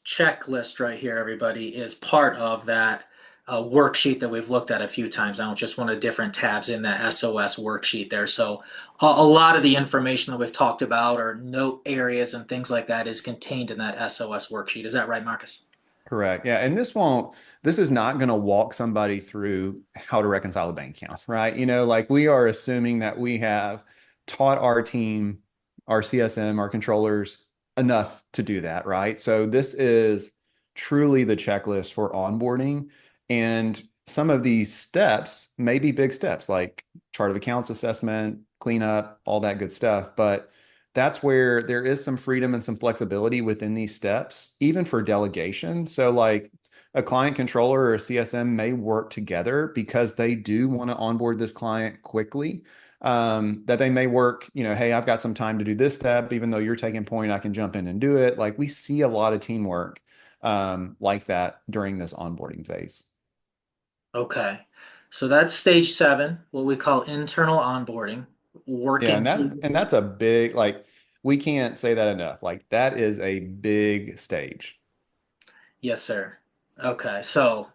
checklist right here, everybody, is part of that worksheet that we've looked at a few times. I don't just one of the different tabs in that SOS worksheet there. So a lot of the information that we've talked about or note areas and things like that is contained in that SOS worksheet. Is that right, Marcus? Correct. Yeah. And this is not going to walk somebody through how to reconcile a bank account, right? Like we are assuming that we have taught our team, our CSM, our controllers enough to do that, right? So this is truly the checklist for onboarding. And some of these steps may be big steps like chart of accounts assessment, cleanup, all that good stuff. But that's where there is some freedom and some flexibility within these steps, even for delegation. So, like a client controller or a CSM may work together because they do want to onboard this client quickly. That they may work, hey, I've got some time to do this step, even though you're taking point, I can jump in and do it. Like we see a lot of teamwork like that during this onboarding phase. Okay. So that's stage 7, what we call internal onboarding, Yeah, working through. and that's a big like we can't say that enough. Like that is a big stage. Yes, sir. Okay. So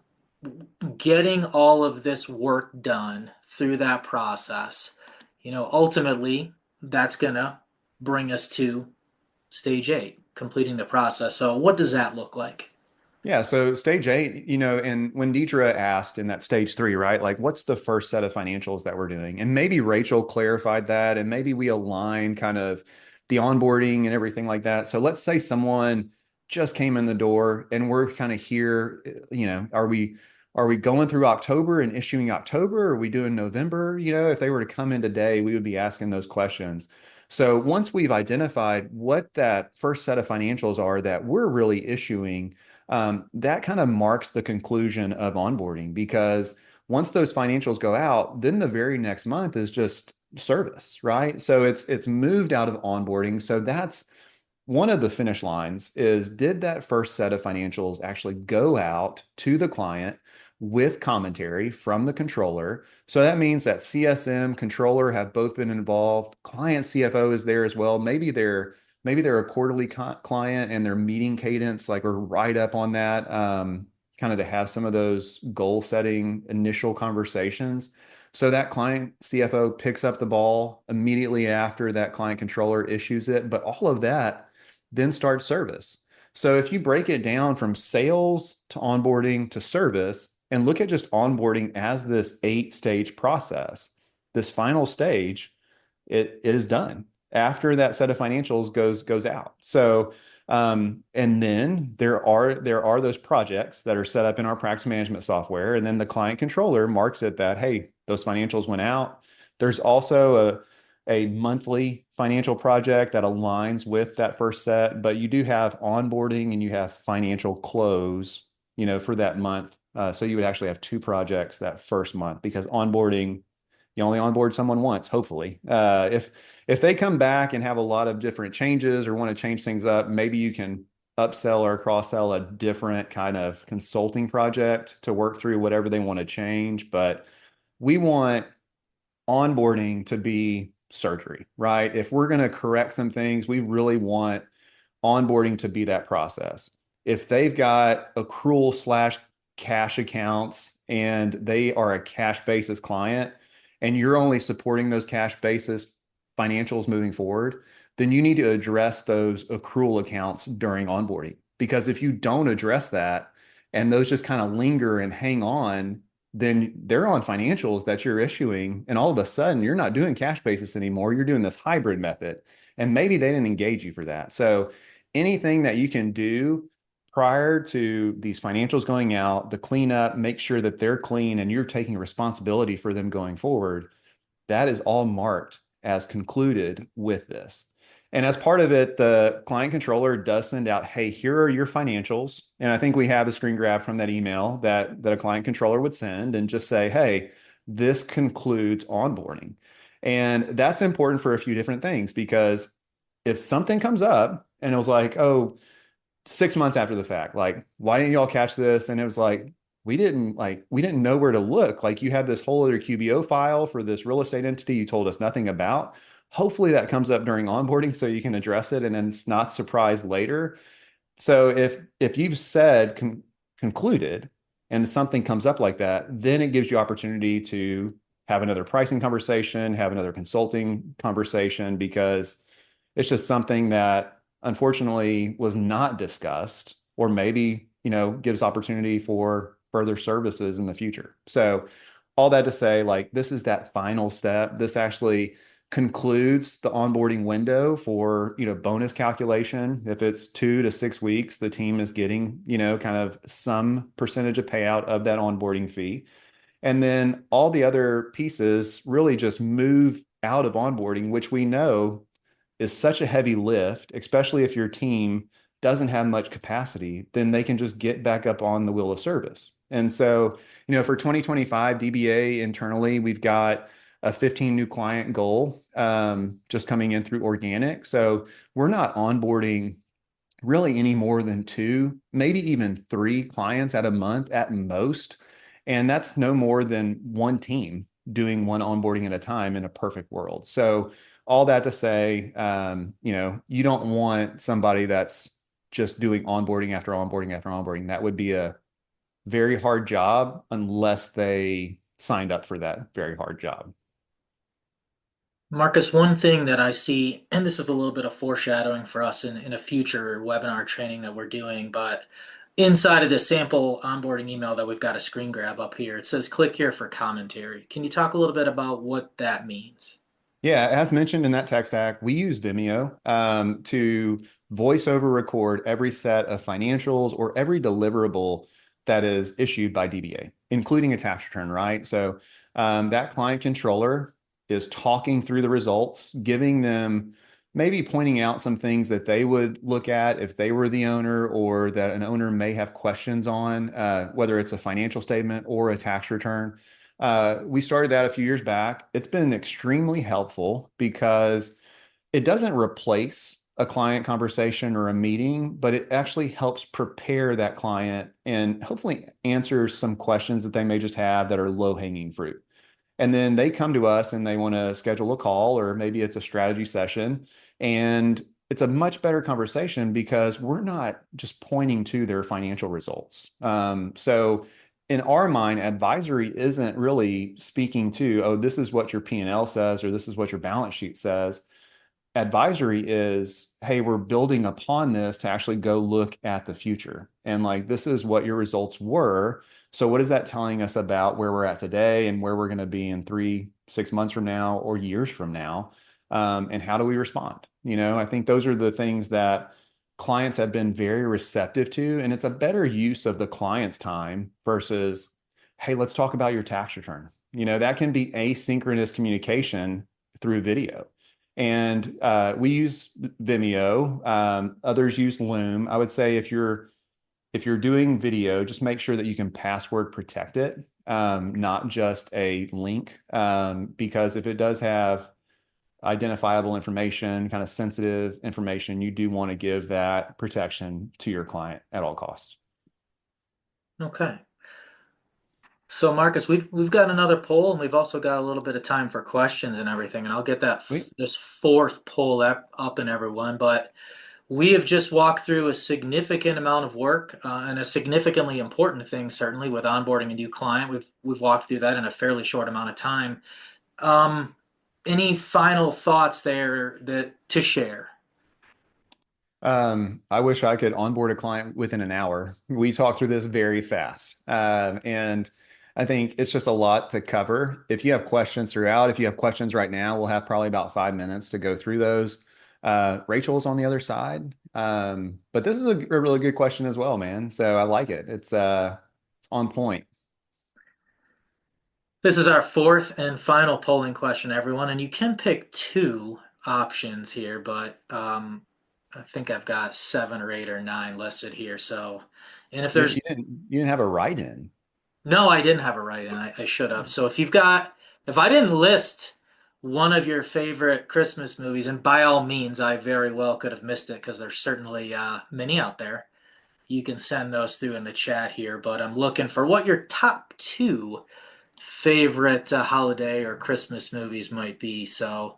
getting all of this work done through that process, ultimately that's going to bring us to stage 8, completing the process. So what does that look like? Yeah, so stage eight, and when Deidre asked in that stage three, right? Like, what's the first set of financials that we're doing? And maybe Rachel clarified that, and maybe we align kind of the onboarding and everything like that. So let's say someone just came in the door and we're kind of here, are we going through October and issuing October? Or are we doing November? If they were to come in today, we would be asking those questions. So once we've identified what that first set of financials are that we're really issuing, that kind of marks the conclusion of onboarding because once those financials go out, then the very next month is just service, right? So it's moved out of onboarding. So that's one of the finish lines is did that first set of financials actually go out to the client with commentary from the controller? So that means that CSM controller have both been involved. Client CFO is there as well. Maybe they're a quarterly client and their meeting cadence like we're right up on that, kind of to have some of those goal setting initial conversations. So that client CFO picks up the ball immediately after that client controller issues it, but all of that then starts service. So if you break it down from sales to onboarding to service and look at just onboarding as this 8-stage process, this final stage, it is done after that set of financials goes out. So and then there are those projects that are set up in our practice management software, and then the client controller marks it that hey, those financials went out. There's also a monthly financial project that aligns with that first set, but you do have onboarding and you have financial close, for that month. So you would actually have two projects that first month because onboarding, you only onboard someone once, hopefully. If they come back and have a lot of different changes or want to change things up, maybe you can upsell or cross sell a different kind of consulting project to work through whatever they want to change. But we want onboarding to be surgery, right? If we're going to correct some things, we really want onboarding to be that process. If they've got accrual slash cash accounts and they are a cash basis client and you're only supporting those cash basis financials moving forward, then you need to address those accrual accounts during onboarding. Because if you don't address that and those just kind of linger and hang on, then they're on financials that you're issuing. And all of a sudden, you're not doing cash basis anymore. You're doing this hybrid method. And maybe they didn't engage you for that. So anything that you can do prior to these financials going out, the cleanup, make sure that they're clean and you're taking responsibility for them going forward, that is all marked as concluded with this. And as part of it, the client controller does send out, hey, here are your financials. And I think we have a screen grab from that email that a client controller would send and just say, hey, this concludes onboarding. And that's important for a few different things because if something comes up and it was like, oh, 6 months after the fact, like, why didn't y'all catch this? And it was like, we didn't know where to look. Like you had this whole other QBO file for this real estate entity you told us nothing about. Hopefully that comes up during onboarding so you can address it and then it's not surprised later. So if you've said concluded, and something comes up like that, then it gives you opportunity to have another pricing conversation, have another consulting conversation, because it's just something that unfortunately was not discussed, or maybe, gives opportunity for further services in the future. So all that to say, like, this is that final step. This actually concludes the onboarding window for, bonus calculation. If it's 2 to 6 weeks, the team is getting, kind of some percentage of payout of that onboarding fee. And then all the other pieces really just move out of onboarding, which we know is such a heavy lift, especially if your team doesn't have much capacity, then they can just get back up on the wheel of service. And so, for 2025 DBA internally, we've got a 15 new client goal, just coming in through organic. So we're not onboarding really any more than two, maybe even three clients at a month at most. And that's no more than one team doing one onboarding at a time in a perfect world. So all that to say, you don't want somebody that's just doing onboarding after onboarding after onboarding. That would be a very hard job unless they signed up for that very hard job. Marcus, one thing that I see, and this is a little bit of foreshadowing for us in a future webinar training that we're doing, but inside of the sample onboarding email that we've got a screen grab up here, it says click here for commentary. Can you talk a little bit about what that means? Yeah, as mentioned in that tech stack, we use Vimeo to voice over record every set of financials or every deliverable that is issued by DBA, including a tax return, right? So that client controller is talking through the results, giving them, maybe pointing out some things that they would look at if they were the owner, or that an owner may have questions on, whether it's a financial statement or a tax return. We started that a few years back. It's been extremely helpful because it doesn't replace a client conversation or a meeting, but it actually helps prepare that client and hopefully answers some questions that they may just have that are low-hanging fruit. And then they come to us and they want to schedule a call, or maybe it's a strategy session. And it's a much better conversation because we're not just pointing to their financial results. So in our mind, advisory isn't really speaking to, oh, this is what your P&L says, or this is what your balance sheet says. Advisory is, hey, we're building upon this to actually go look at the future. And like, this is what your results were. So what is that telling us about where we're at today and where we're going to be in 3, 6 months from now or years from now? And how do we respond? I think those are the things that clients have been very receptive to. And it's a better use of the client's time versus, hey, let's talk about your tax return. That can be asynchronous communication through video. And we use Vimeo. Others use Loom. I would say if you're doing video, just make sure that you can password protect it, not just a link, because if it does have identifiable information, kind of sensitive information, you do want to give that protection to your client at all costs. Okay. So Marcus, we've got another poll, and we've also got a little bit of time for questions and everything, and I'll get that Sweet. this fourth poll up and everyone. But we have just walked through a significant amount of work and a significantly important thing, certainly with onboarding a new client. We've walked through that in a fairly short amount of time. Um, any final thoughts there that to share? I wish I could onboard a client within an hour. We talk through this very fast. And I think it's just a lot to cover. If you have questions throughout, if you have questions right now, we'll have probably about 5 minutes to go through those. Rachel's on the other side. But this is a really good question as well, man. So I like it. It's on point. This is our fourth and final polling question, everyone, and you can pick two options here, but I think I've got 7 or 8 or 9 listed here. So, and if You, there's you didn't you didn't have a write-in. no, I didn't have it right, and I should have. So if I didn't list one of your favorite Christmas movies, and by all means, I very well could have missed it because there's certainly many out there. You can send those through in the chat here, but I'm looking for what your top two favorite holiday or Christmas movies might be. So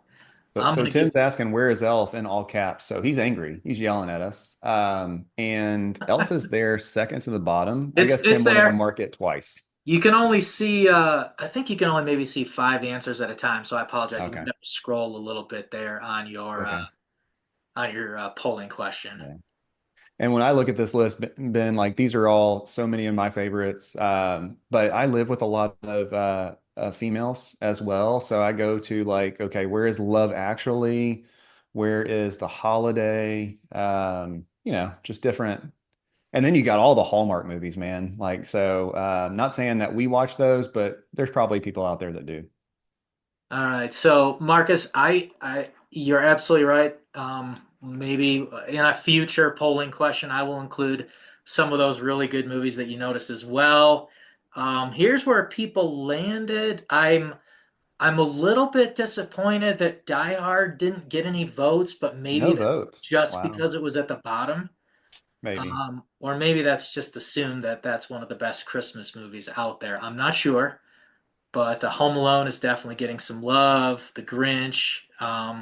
So, I'm so gonna give. Tim's asking, where is Elf in all caps? So he's angry. He's yelling at us. And Elf is there second to the bottom. I guess It's Tim wanted to there. mark it twice. You can only see. I think you can only maybe see five answers at a time. So I apologize. You Okay. might have to scroll a little bit there Okay. on your polling question. Yeah. And when I look at this list, Ben, like these are all so many of my favorites. But I live with a lot of females as well. So I go to like, okay, where is Love Actually? Where is The Holiday? Just different. And then you got all the Hallmark movies, man. Like, so not saying that we watch those, but there's probably people out there that do. All right. So Marcus, you're absolutely right. Maybe in a future polling question, I will include some of those really good movies that you noticed as well. Here's where people landed. I'm a little bit disappointed that Die Hard didn't get any votes, but maybe No that's votes. just Wow. because it was at the bottom. Maybe. Or maybe that's just assumed that that's one of the best Christmas movies out there. I'm not sure. But Home Alone is definitely getting some love. The Grinch,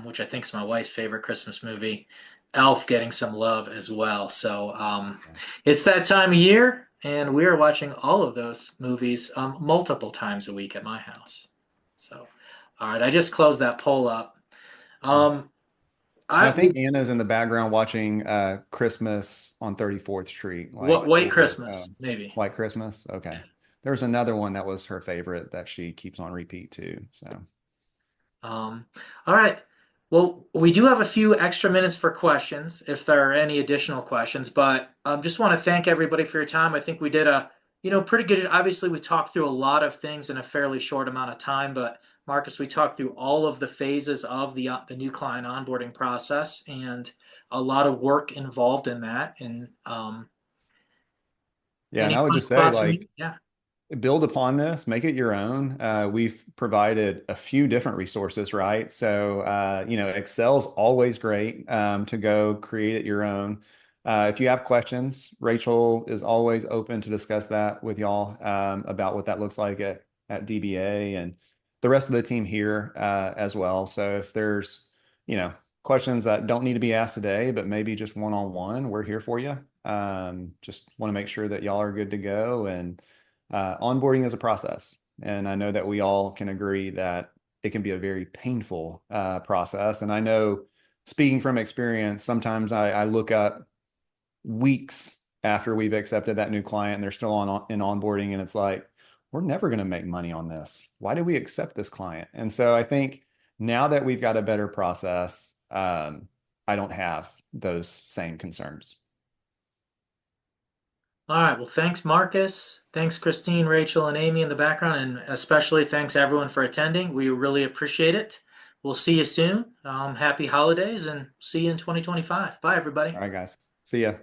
which I think is my wife's favorite Christmas movie. Elf getting some love as well. So it's that time of year, and we are watching all of those movies multiple times a week at my house. So, all right, I just closed that poll up. Yeah. Um, And I I think Anna's in the background watching Christmas on 34th Street, like White over Christmas, maybe. White Christmas. Okay. There's another one that was her favorite that she keeps on repeat too. So, Um, all right. Well, we do have a few extra minutes for questions if there are any additional questions, but just want to thank everybody for your time. I think we did pretty good. Obviously, we talked through a lot of things in a fairly short amount of time, but Marcus, we talked through all of the phases of the new client onboarding process and a lot of work involved in that. And yeah. And any I would final just say, thoughts from like, you? Yeah. build upon this, make it your own. We've provided a few different resources, right? So, Excel's always great to go create it your own. If you have questions, Rachel is always open to discuss that with y'all about what that looks like at DBA and the rest of the team here as well. So if there's, you know, questions that don't need to be asked today, but maybe just one-on-one, we're here for you. Just want to make sure that y'all are good to go and onboarding is a process. And I know that we all can agree that it can be a very painful process. And I know, speaking from experience, sometimes I look up weeks after we've accepted that new client and they're still in onboarding, and it's like, we're never going to make money on this. Why did we accept this client? And so I think now that we've got a better process, I don't have those same concerns. All right. Well, thanks, Marcus. Thanks, Christine, Rachel, and Amy in the background. And especially thanks everyone for attending. We really appreciate it. We'll see you soon. Happy holidays and see you in 2025. Bye, everybody. All right, guys. See ya.